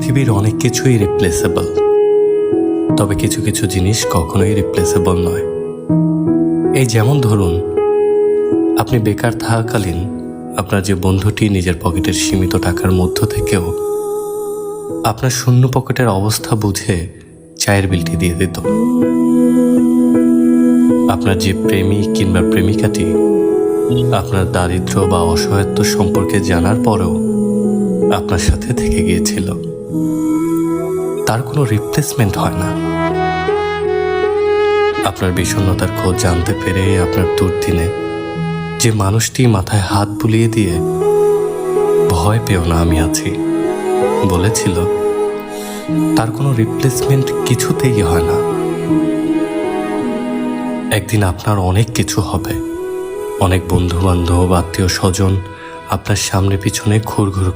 পৃথিবীর অনেক কিছুই রিপ্লেসেবল, তবে কিছু কিছু জিনিস কখনোই রিপ্লেসেবল নয়। এই যেমন ধরুন, আপনি বেকার থাকাকালীন আপনার যে বন্ধুটি নিজের পকেটের সীমিত টাকার মধ্য থেকেও আপনার শূন্য পকেটের অবস্থা বুঝে চায়ের বিলটি দিয়ে দিত। আপনার যে প্রেমিক কিংবা প্রেমিকাটি আপনার দারিদ্র্য বা অসহায়ত্ব সম্পর্কে জানার পরেও আপনার সাথে থেকে গিয়েছিল, তার কোনো রিপ্লেসমেন্ট হয় না। আপনার বিষণ্ণতার খোঁজ জানতে পেরে আপনার দুর্দিনে যে মানুষটি মাথায় হাত বুলিয়ে দিয়ে ভয় পেও না, আমি আছি বলেছিল, তার কোনো রিপ্লেসমেন্ট কিছুতেই হয় না। একদিন আপনার অনেক কিছু হবে, অনেক বন্ধু বান্ধব, আত্মীয় স্বজন আপনার সামনে পিছনে ঘুরঘুর